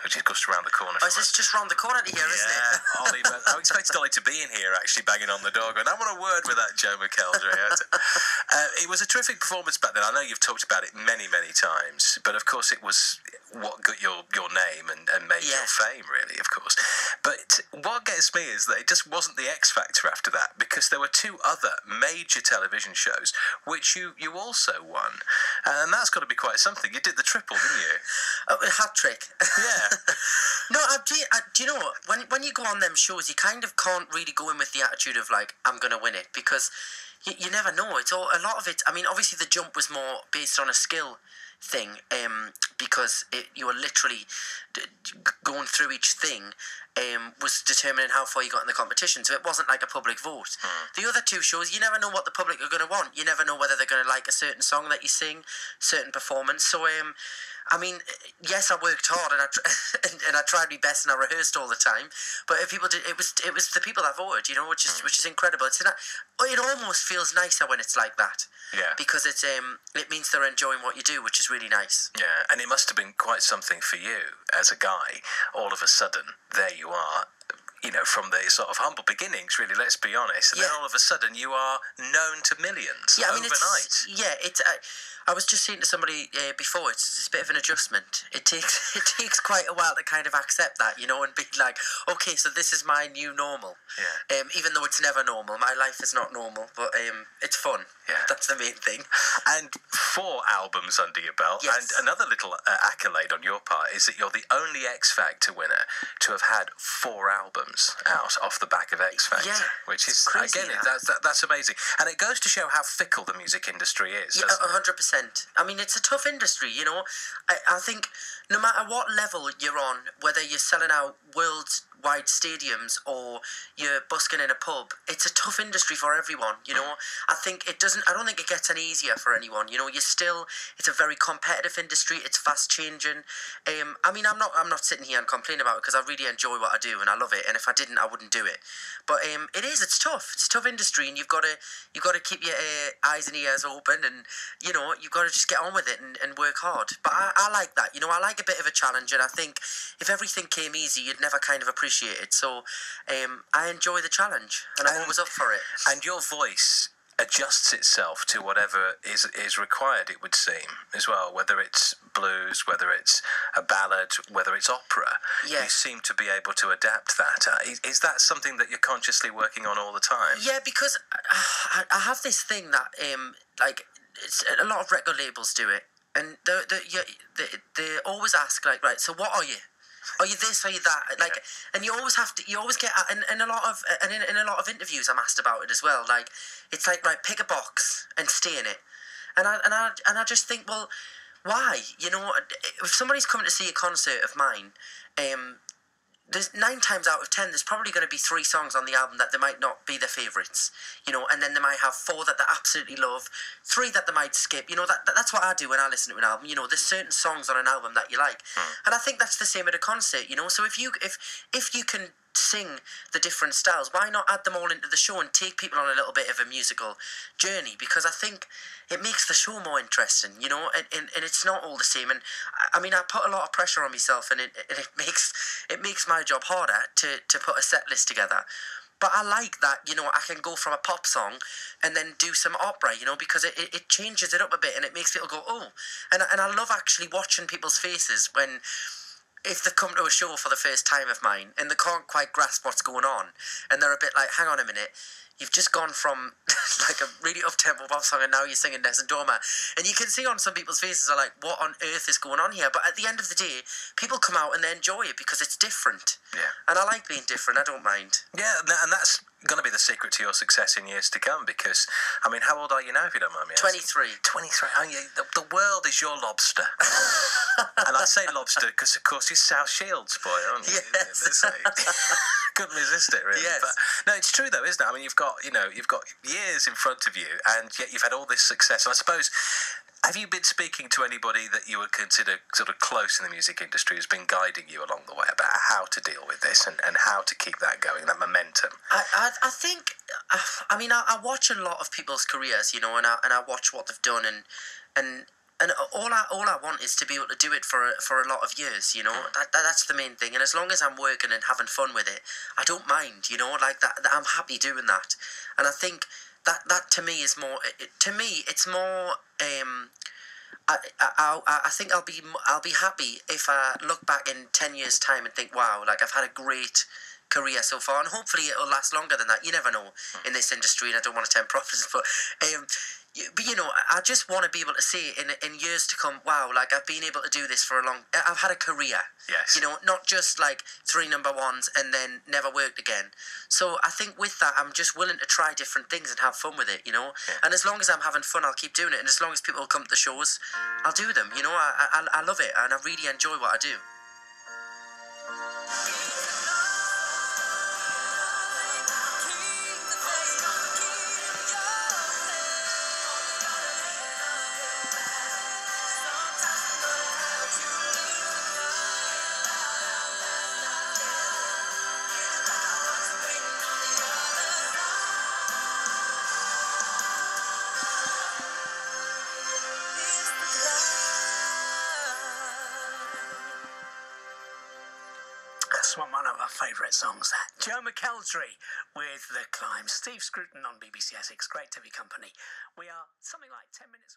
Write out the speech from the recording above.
which is just around the corner Oh, from is us. this just round the corner to here, isn't it? Yeah, Ollie, I expected Ollie to be in here actually banging on the door going, I want a word with that Joe McElderry. It was a terrific performance back then. I know you've talked about it many, many times, but of course it was what got your name and made your fame, really, of course. But what gets me is that it just wasn't the X Factor after that, because there were two other major television shows which you also won. And that's got to be quite something. You did the triple, didn't you? Oh, a hat trick. Yeah. No, do you know what? When you go on them shows, you kind of can't really go in with the attitude of like, I'm going to win it, because you never know. It's all, a lot of it. I mean, obviously the jump was more based on a skill thing, because you were literally going through each thing, was determining how far you got in the competition. So it wasn't like a public vote. The other two shows, you never know what the public are going to want. You never know whether they're going to like a certain song that you sing, certain performance. So I mean, yes, I worked hard and I tried my best and I rehearsed all the time. But if people did, it was the people that voted, you know, which is incredible. It almost feels nicer when it's like that. Yeah. Because it means they're enjoying what you do, which is really nice. Yeah, and it must have been quite something for you as a guy. All of a sudden, there you are, you know, from the sort of humble beginnings, really, let's be honest. And then all of a sudden, you are known to millions overnight. I was just saying to somebody before, it's a bit of an adjustment. It takes quite a while to kind of accept that, you know, and be like, okay, so this is my new normal. Yeah. Even though it's never normal, my life is not normal, but it's fun. Yeah. That's the main thing. And 4 albums under your belt. Yes. And another little accolade on your part is that you're the only X Factor winner to have had 4 albums out off the back of X Factor. Yeah, which is, crazy, again, that's amazing. And it goes to show how fickle the music industry is, Yeah, doesn't it? 100%. I mean, it's a tough industry, you know. I think no matter what level you're on, whether you're selling out worldwide stadiums or you're busking in a pub, it's a tough industry for everyone, you know. I don't think it gets any easier for anyone, you know. It's a very competitive industry. It's fast changing. I mean, I'm not sitting here and complaining about it, because I really enjoy what I do and I love it. And if I didn't, I wouldn't do it. But it's tough. It's a tough industry, and you've got to keep your eyes and ears open, and you know, you've got to just get on with it and work hard. But I like that, you know. I like a bit of a challenge, and I think if everything came easy, you'd never kind of appreciate it. So I enjoy the challenge, and I'm always up for it. And your voice adjusts itself to whatever is required, it would seem, as well, whether it's blues, whether it's a ballad, whether it's opera. Yeah. You seem to be able to adapt that. Is that something that you're consciously working on all the time? Yeah, because I have this thing that it's a lot of record labels do it, and they always ask, like, right, so what are you? Are you this? Are you that? Like, and you always get in a lot of interviews I'm asked about it as well. Like, it's like, right, pick a box and stay in it, and I just think, well, why? You know, if somebody's coming to see a concert of mine, there's 9 times out of 10, there's probably going to be 3 songs on the album that they might not be their favourites, you know, and then they might have 4 that they absolutely love, 3 that they might skip, you know. That's what I do when I listen to an album, you know. There's certain songs on an album that you like, and I think that's the same at a concert, you know. So if you can sing the different styles, why not add them all into the show and take people on a little bit of a musical journey? Because I think it makes the show more interesting, you know, and it's not all the same. And I mean, I put a lot of pressure on myself, and it makes my job harder to put a set list together. But I like that, you know, I can go from a pop song and then do some opera, you know, because it changes it up a bit, and it makes people go, oh. And I love actually watching people's faces if they come to a show for the first time of mine and they can't quite grasp what's going on, and they're a bit like, hang on a minute, you've just gone from like a really up-tempo pop song and now you're singing Ness and Doma. And you can see on some people's faces are like, what on earth is going on here? But at the end of the day, people come out and they enjoy it because it's different. Yeah. And I like being different, I don't mind. Yeah, and that's going to be the secret to your success in years to come, because, I mean, how old are you now, if you don't mind me asking? 23. 23, oh yeah, the world is your lobster. And I say lobster because, of course, you're South Shields boy, aren't you? Yes. Couldn't resist it, really. Yes. But no, it's true though, isn't it? I mean, you've got years in front of you, and yet you've had all this success. And I suppose, have you been speaking to anybody that you would consider sort of close in the music industry who's been guiding you along the way about how to deal with this and how to keep that going, that momentum? I think, I mean, I watch a lot of people's careers, you know, and I watch what they've done, and And all I want is to be able to do it for a lot of years, you know. That's the main thing. And as long as I'm working and having fun with it, I don't mind, you know. Like that I'm happy doing that. And I think that to me is more. To me, it's more. I think I'll be happy if I look back in 10 years' time and think, wow, like I've had a great career so far, and hopefully it'll last longer than that. You never know in this industry, and I don't want to tempt prophecies, but you know, I just want to be able to say in years to come, wow, like I've been able to do this for a long. I've had a career. Yes. You know, not just like 3 number ones and then never worked again. So I think with that, I'm just willing to try different things and have fun with it. You know, and as long as I'm having fun, I'll keep doing it. And as long as people come to the shows, I'll do them. You know, I love it, and I really enjoy what I do. That's one of our favourite songs, that. Joe McElderry with The Climb. Steve Scruton on BBC Essex. Great to be company. We are something like 10 minutes away.